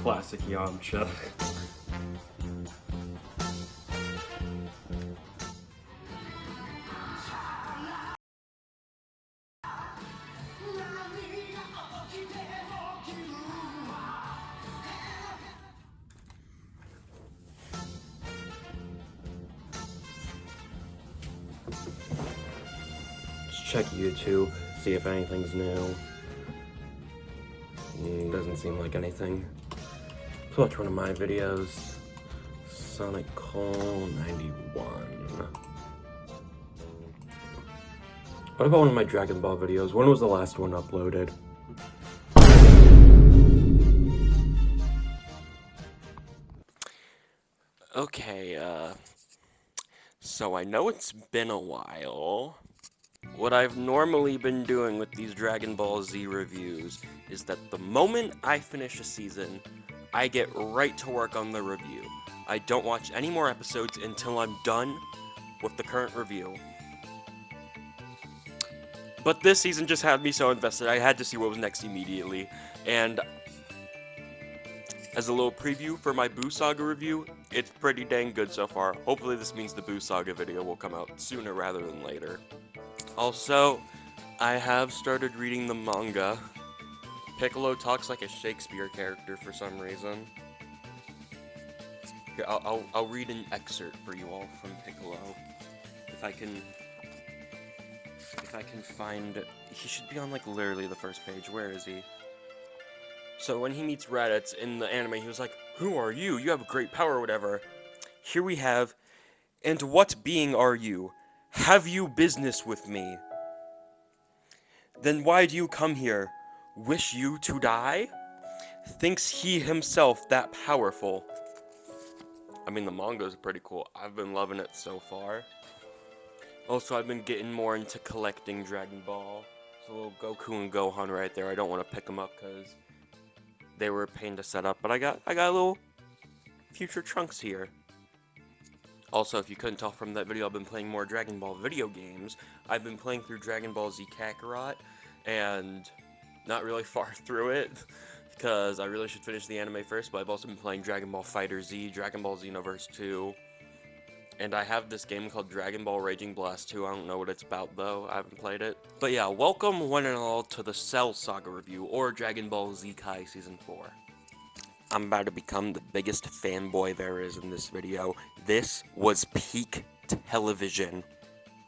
Classic Yamcha. Just check YouTube, see if anything's new. Doesn't seem like anything. Let's watch one of my videos. Sonic Call 91. What about one of my Dragon Ball videos? When was the last one uploaded? Okay, so I know it's been a while. What I've normally been doing with these Dragon Ball Z reviews is that the moment I finish a season, I get right to work on the review. I don't watch any more episodes until I'm done with the current review. But this season just had me so invested, I had to see what was next immediately. And as a little preview for my Buu Saga review, it's pretty dang good so far. Hopefully this means the Buu Saga video will come out sooner rather than later. Also, I have started reading the manga. Piccolo talks like a Shakespeare character for some reason. Here, I'll read an excerpt for you all from Piccolo. If I can find... He should be on, like, literally the first page. Where is he? So when he meets Raditz in the anime, he was like, "Who are you? You have great power," or whatever. Here we have, "And what being are you? Have you business with me? Then why do you come here? Wish you to die? Thinks he himself that powerful?" I mean, the manga's pretty cool. I've been loving it so far. Also, I've been getting more into collecting Dragon Ball. There's a little Goku and Gohan right there. I don't want to pick them up because they were a pain to set up, but I got a little future Trunks here. Also, if you couldn't tell from that video, I've been playing more Dragon Ball video games. I've been playing through Dragon Ball Z Kakarot, and not really far through it, because I really should finish the anime first, but I've also been playing Dragon Ball FighterZ, Dragon Ball Xenoverse 2, and I have this game called Dragon Ball Raging Blast 2. I don't know what it's about, though. I haven't played it. But yeah, welcome one and all to the Cell Saga review, or Dragon Ball Z Kai Season 4. I'm about to become the biggest fanboy there is in this video. This was peak television.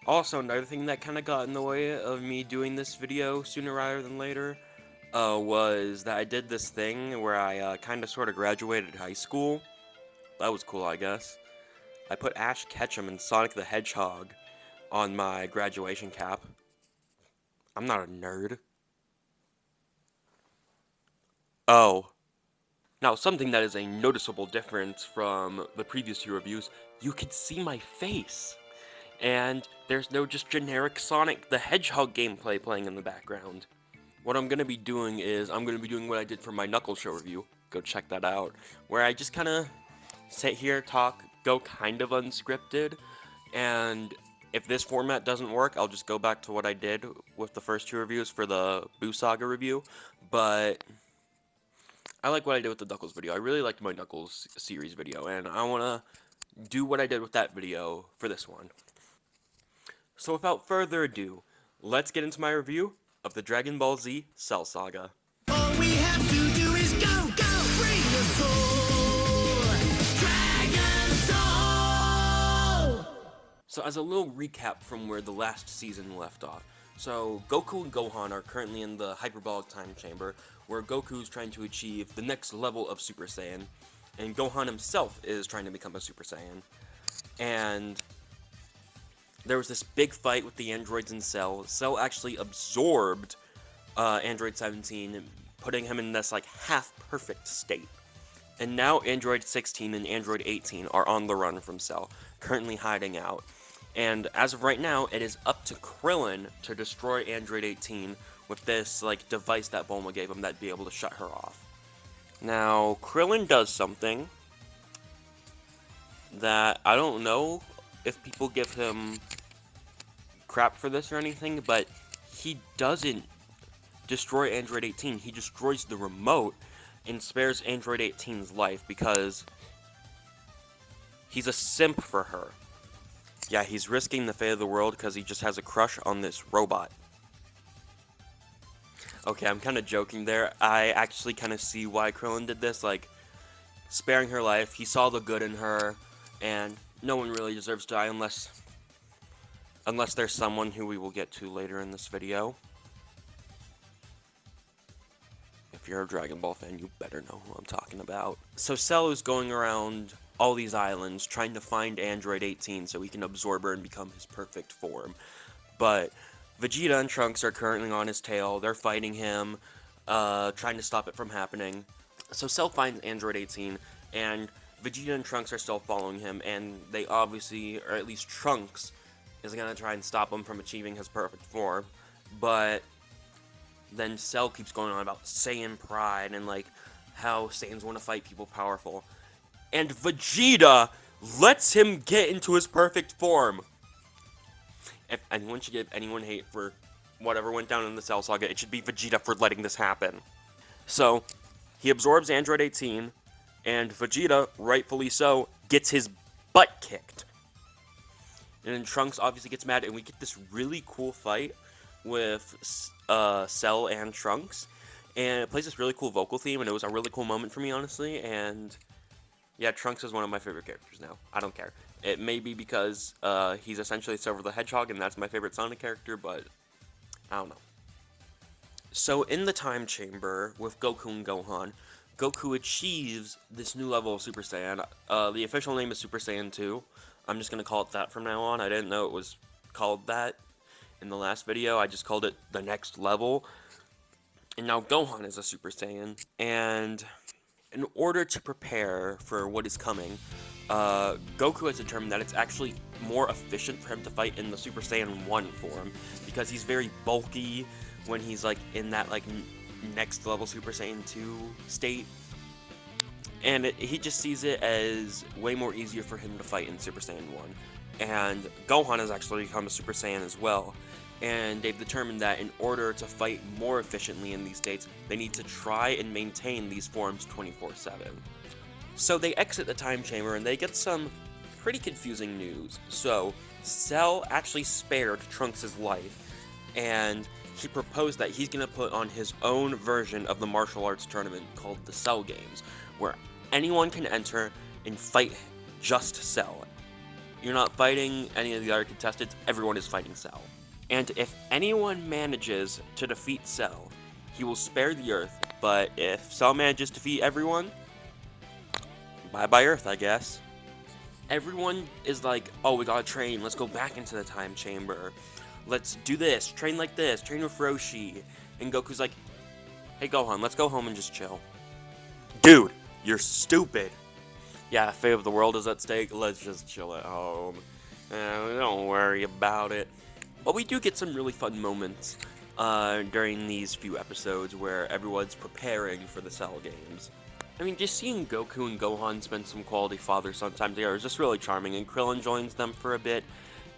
Also, another thing that kind of got in the way of me doing this video sooner rather than later was that I did this thing where I kind of sort of graduated high school. That was cool, I guess. I put Ash Ketchum and Sonic the Hedgehog on my graduation cap. I'm not a nerd. Oh. Now, something that is a noticeable difference from the previous two reviews, you can see my face. And there's no just generic Sonic the Hedgehog gameplay playing in the background. What I'm going to be doing is, I'm going to be doing what I did for my Knuckles Show review. Go check that out. Where I just kind of sit here, talk, go kind of unscripted, and if this format doesn't work, I'll just go back to what I did with the first two reviews for the Buu Saga review, but I like what I did with the Knuckles video. I really liked my Knuckles series video, and I want to do what I did with that video for this one. So without further ado, let's get into my review of the Dragon Ball Z Cell Saga. All we have to do is go, free the soul, Dragon Soul! So as a little recap from where the last season left off. So Goku and Gohan are currently in the hyperbolic time chamber, where Goku's trying to achieve the next level of Super Saiyan, and Gohan himself is trying to become a Super Saiyan. And there was this big fight with the androids in Cell. Cell actually absorbed Android 17, putting him in this like half-perfect state. And now Android 16 and Android 18 are on the run from Cell, currently hiding out. And as of right now, it is up to Krillin to destroy Android 18 with this like device that Bulma gave him that'd be able to shut her off. Now, Krillin does something that I don't know if people give him crap for this or anything, but he doesn't destroy Android 18. He destroys the remote, and spares Android 18's life because he's a simp for her. Yeah, he's risking the fate of the world because he just has a crush on this robot. Okay, I'm kind of joking there. I actually kind of see why Krillin did this, like, sparing her life. He saw the good in her, and no one really deserves to die unless there's someone who we will get to later in this video. If you're a Dragon Ball fan, you better know who I'm talking about. So Cell is going around all these islands trying to find Android 18 so he can absorb her and become his perfect form. But Vegeta and Trunks are currently on his tail. They're fighting him, trying to stop it from happening. So Cell finds Android 18, and Vegeta and Trunks are still following him, and they obviously, or at least Trunks, is going to try and stop him from achieving his perfect form. But then Cell keeps going on about Saiyan pride and, like, how Saiyans want to fight people powerful. And Vegeta lets him get into his perfect form. If anyone should give anyone hate for whatever went down in the Cell Saga, it should be Vegeta for letting this happen. So, he absorbs Android 18, and Vegeta, rightfully so, gets his butt kicked. And then Trunks obviously gets mad, and we get this really cool fight with Cell and Trunks. And it plays this really cool vocal theme, and it was a really cool moment for me, honestly. And yeah, Trunks is one of my favorite characters now. I don't care. It may be because he's essentially Silver the Hedgehog, and that's my favorite Sonic character, but I don't know. So in the time chamber with Goku and Gohan, Goku achieves this new level of Super Saiyan. The official name is Super Saiyan 2. I'm just going to call it that from now on. I didn't know it was called that in the last video. I just called it the next level. And now Gohan is a Super Saiyan, and in order to prepare for what is coming, Goku has determined that it's actually more efficient for him to fight in the Super Saiyan 1 form, because he's very bulky when he's, like, in that, like, next level Super Saiyan 2 state. And he just sees it as way more easier for him to fight in Super Saiyan 1. And Gohan has actually become a Super Saiyan as well. And they've determined that in order to fight more efficiently in these states, they need to try and maintain these forms 24/7. So they exit the time chamber and they get some pretty confusing news. So Cell actually spared Trunks' life, and he proposed that he's going to put on his own version of the martial arts tournament called the Cell Games, where anyone can enter and fight just Cell. You're not fighting any of the other contestants, everyone is fighting Cell. And if anyone manages to defeat Cell, he will spare the Earth, but if Cell manages to defeat everyone, bye-bye Earth, I guess. Everyone is like, oh, we gotta train, let's go back into the time chamber. Let's do this, train like this, train with Roshi. And Goku's like, hey Gohan, let's go home and just chill. Dude, you're stupid. Yeah, the fate of the world is at stake, let's just chill at home. Don't worry about it. But we do get some really fun moments during these few episodes where everyone's preparing for the Cell Games. I mean, just seeing Goku and Gohan spend some quality father-son time together is just really charming, and Krillin joins them for a bit,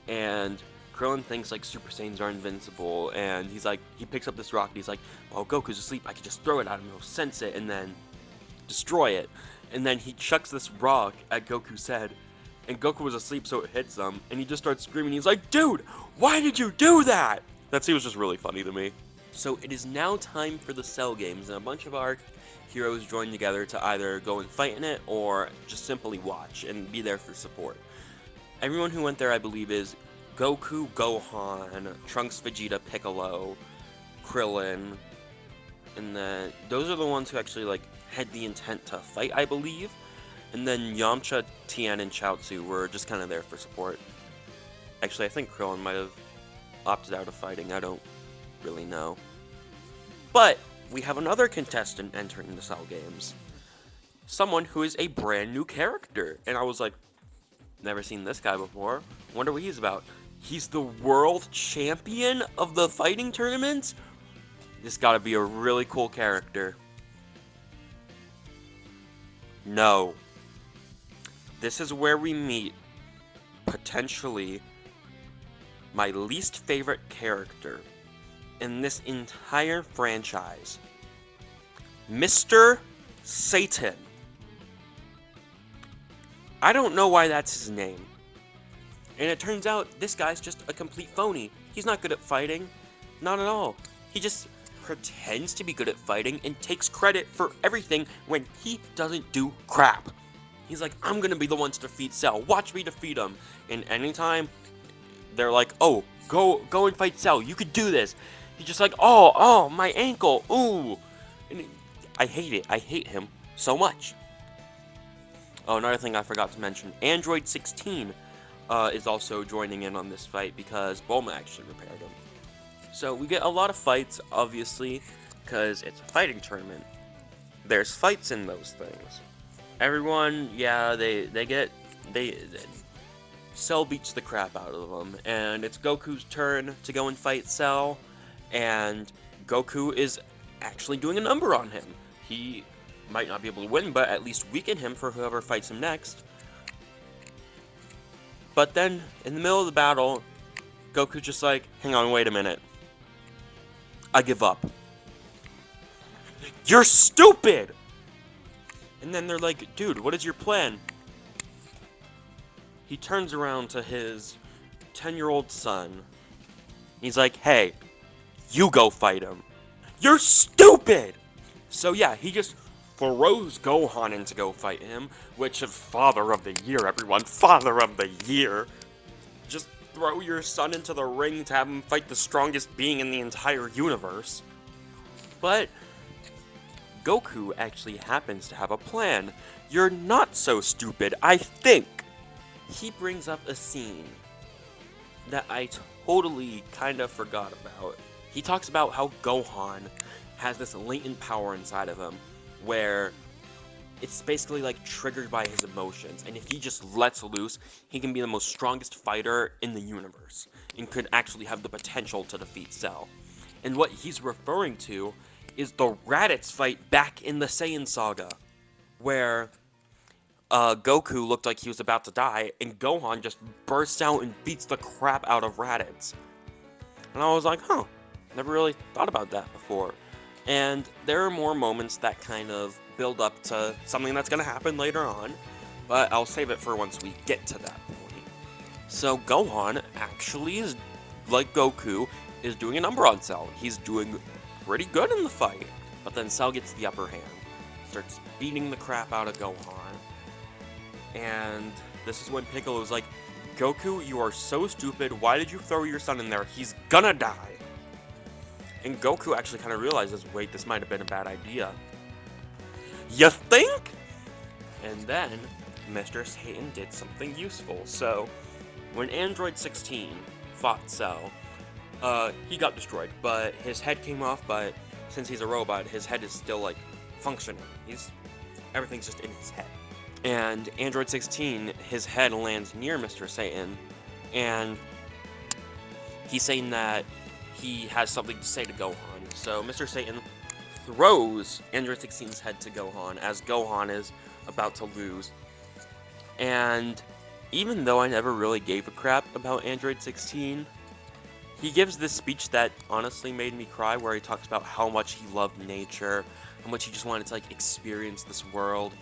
and Krillin thinks, like, Super Saiyans are invincible, and he's like, he picks up this rock, and he's like, well, Goku's asleep, I can just throw it at him, he'll sense it, and then destroy it. And then he chucks this rock at Goku's head, and Goku was asleep, so it hits him, and he just starts screaming. He's like, dude, why did you do that? That scene was just really funny to me. So it is now time for the Cell Games, and a bunch of our heroes join together to either go and fight in it, or just simply watch and be there for support. Everyone who went there, I believe, is Goku, Gohan, Trunks, Vegeta, Piccolo, Krillin, and then those are the ones who actually, like, had the intent to fight, I believe. And then Yamcha, Tien, and Chaozu were just kind of there for support. Actually, I think Krillin might have opted out of fighting. I don't really know. But we have another contestant entering the Cell Games. Someone who is a brand new character. And I was like, never seen this guy before. Wonder what he's about. He's the world champion of the fighting tournaments? This gotta be a really cool character. No. This is where we meet, potentially, my least favorite character in this entire franchise. Mr. Satan. I don't know why that's his name. And it turns out this guy's just a complete phony. He's not good at fighting. Not at all. He just pretends to be good at fighting and takes credit for everything when he doesn't do crap. He's like, I'm gonna be the one to defeat Cell. Watch me defeat him. And anytime they're like, oh, go and fight Cell. You could do this. He's just like, oh, my ankle. Ooh. And I hate it. I hate him so much. Oh, another thing I forgot to mention. Android 16 is also joining in on this fight because Bulma actually repaired him. So we get a lot of fights, obviously, because it's a fighting tournament. There's fights in those things. Everyone, yeah, Cell beats the crap out of them, and it's Goku's turn to go and fight Cell, and Goku is actually doing a number on him. He might not be able to win, but at least weaken him for whoever fights him next. But then, in the middle of the battle, Goku's just like, hang on, wait a minute. I give up. You're stupid! And then they're like, dude, what is your plan? He turns around to his 10-year-old son. He's like, hey, you go fight him. You're stupid! So yeah, he just throws Gohan in to go fight him, which is Father of the Year, everyone. Father of the Year. Just throw your son into the ring to have him fight the strongest being in the entire universe. But Goku actually happens to have a plan. You're not so stupid, I think. He brings up a scene that I totally kind of forgot about. He talks about how Gohan has this latent power inside of him where it's basically like triggered by his emotions, and if he just lets loose, he can be the most strongest fighter in the universe and could actually have the potential to defeat Cell. And what he's referring to is the Raditz fight back in the Saiyan Saga, where Goku looked like he was about to die, and Gohan just bursts out and beats the crap out of Raditz. And I was like, huh, never really thought about that before. And there are more moments that kind of build up to something that's going to happen later on, but I'll save it for once we get to that point. So Gohan actually is, like Goku, is doing a number on Cell. He's doing pretty good in the fight, but then Cell gets the upper hand, starts beating the crap out of Gohan, and this is when Piccolo's like, Goku, you are so stupid, why did you throw your son in there? He's gonna die. And Goku actually kind of realizes, wait, this might have been a bad idea. You think? And then Mr. Satan did something useful. So when Android 16 fought Cell, he got destroyed, but his head came off, but since he's a robot, his head is still, like, functioning. Everything's just in his head. And Android 16, his head lands near Mr. Satan, and he's saying that he has something to say to Gohan. So Mr. Satan throws Android 16's head to Gohan as Gohan is about to lose. And even though I never really gave a crap about Android 16, he gives this speech that honestly made me cry, where he talks about how much he loved nature, how much he just wanted to, like, experience this world,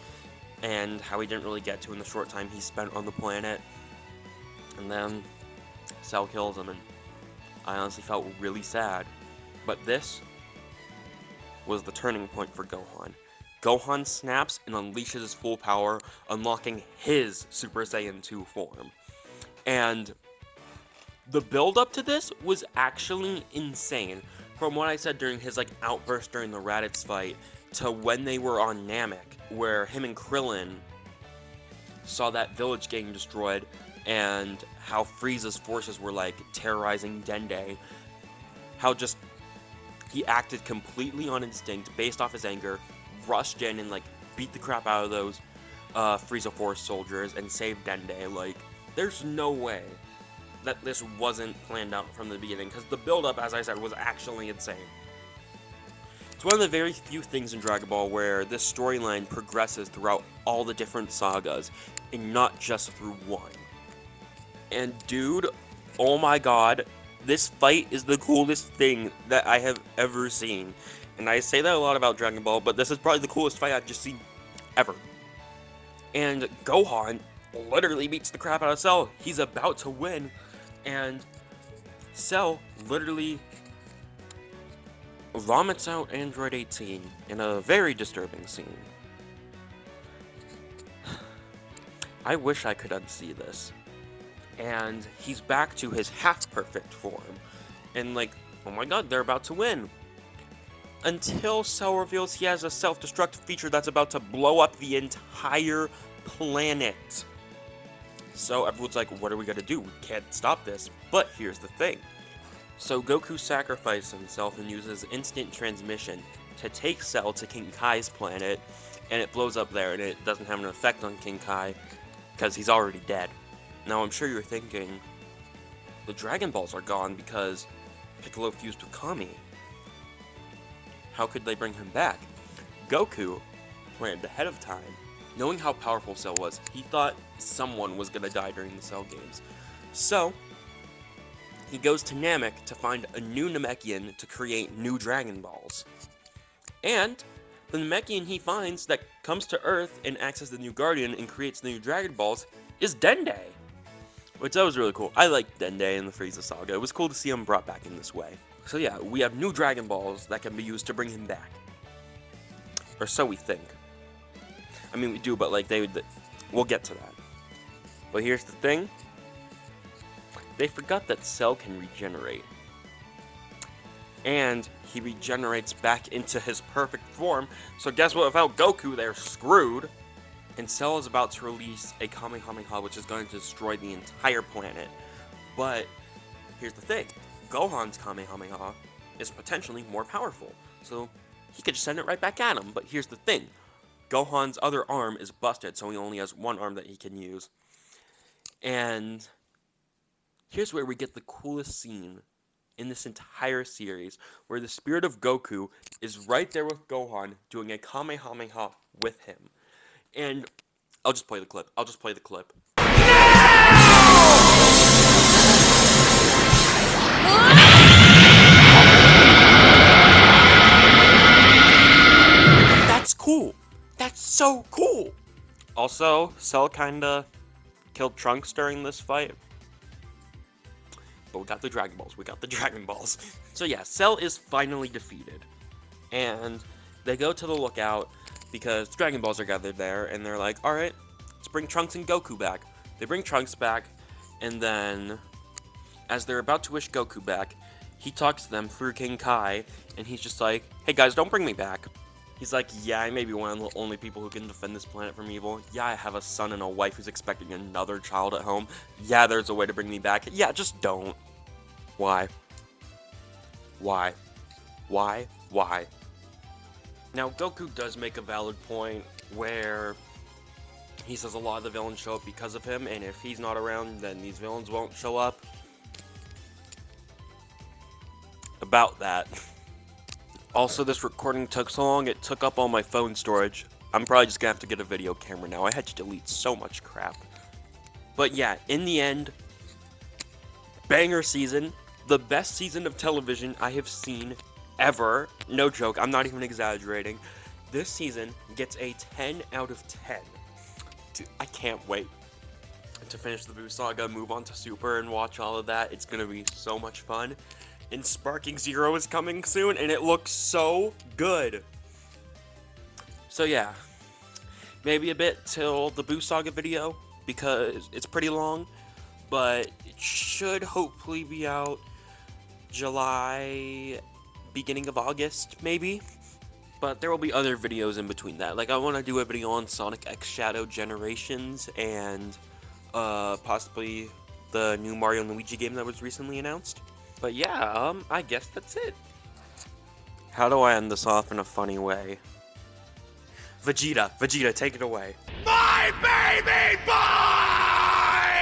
and how he didn't really get to in the short time he spent on the planet. And then Cell kills him, and I honestly felt really sad. But this was the turning point for Gohan. Gohan snaps and unleashes his full power, unlocking his Super Saiyan 2 form. And the build-up to this was actually insane. From what I said during his, like, outburst during the Raditz fight, to when they were on Namek, where him and Krillin saw that village getting destroyed, and how Frieza's forces were, like, terrorizing Dende. How just he acted completely on instinct, based off his anger, rushed in and, like, beat the crap out of those Frieza Force soldiers and saved Dende. Like, there's no way that this wasn't planned out from the beginning, because the build-up, as I said, was actually insane. It's one of the very few things in Dragon Ball where this storyline progresses throughout all the different sagas, and not just through one. And dude, oh my god, this fight is the coolest thing that I have ever seen. And I say that a lot about Dragon Ball, but this is probably the coolest fight I've just seen ever. And Gohan literally beats the crap out of Cell. He's about to win, and Cell literally vomits out Android 18 in a very disturbing scene. I wish I could unsee this. And he's back to his half-perfect form. And like, oh my god, they're about to win. Until Cell reveals he has a self-destruct feature that's about to blow up the entire planet. So everyone's like, what are we gonna do? We can't stop this. But here's the thing. So Goku sacrifices himself and uses instant transmission to take Cell to King Kai's planet, and it blows up there, and it doesn't have an effect on King Kai, because he's already dead. Now I'm sure you're thinking, the Dragon Balls are gone because Piccolo fused with Kami. How could they bring him back? Goku planned ahead of time. Knowing how powerful Cell was, he thought someone was going to die during the Cell games. So, he goes to Namek to find a new Namekian to create new Dragon Balls. And the Namekian he finds that comes to Earth and acts as the new Guardian and creates the new Dragon Balls is Dende. Which that was really cool. I liked Dende in the Frieza Saga. It was cool to see him brought back in this way. So yeah, we have new Dragon Balls that can be used to bring him back. Or so we think. I mean, we do, but like, we'll get to that. But here's the thing. They forgot that Cell can regenerate. And he regenerates back into his perfect form. So guess what? Without Goku, they're screwed. And Cell is about to release a Kamehameha, which is going to destroy the entire planet. But here's the thing. Gohan's Kamehameha is potentially more powerful. So he could just send it right back at him. But here's the thing. Gohan's other arm is busted, so he only has one arm that he can use. And here's where we get the coolest scene in this entire series, where the spirit of Goku is right there with Gohan, doing a Kamehameha with him. And I'll just play the clip. That's cool. That's so cool. Also, Cell kinda killed Trunks during this fight. But we got the Dragon Balls. So yeah, Cell is finally defeated. And they go to the lookout because the Dragon Balls are gathered there, and they're like, alright, let's bring Trunks and Goku back. They bring Trunks back, and then, as they're about to wish Goku back, he talks to them through King Kai, and he's just like, hey guys, don't bring me back. He's like, yeah, I may be one of the only people who can defend this planet from evil. Yeah, I have a son and a wife who's expecting another child at home. Yeah, there's a way to bring me back. Yeah, just don't. Why? Why? Why? Why? Now, Goku does make a valid point where he says a lot of the villains show up because of him, and if he's not around, then these villains won't show up. About that. Also, this recording took so long, it took up all my phone storage. I'm probably just gonna have to get a video camera now. I had to delete so much crap. But yeah, in the end, banger season. The best season of television I have seen ever. No joke, I'm not even exaggerating. This season gets a 10 out of 10. Dude, I can't wait to finish the Buu Saga, move on to Super, and watch all of that. It's gonna be so much fun. And Sparking Zero is coming soon, and it looks so good. So yeah, maybe a bit till the Buu Saga video, because it's pretty long, but it should hopefully be out July, beginning of August, maybe. But there will be other videos in between that. Like, I want to do a video on Sonic X Shadow Generations, and possibly the new Mario and Luigi game that was recently announced. But yeah, I guess that's it. How do I end this off in a funny way? Vegeta, take it away. My baby boy!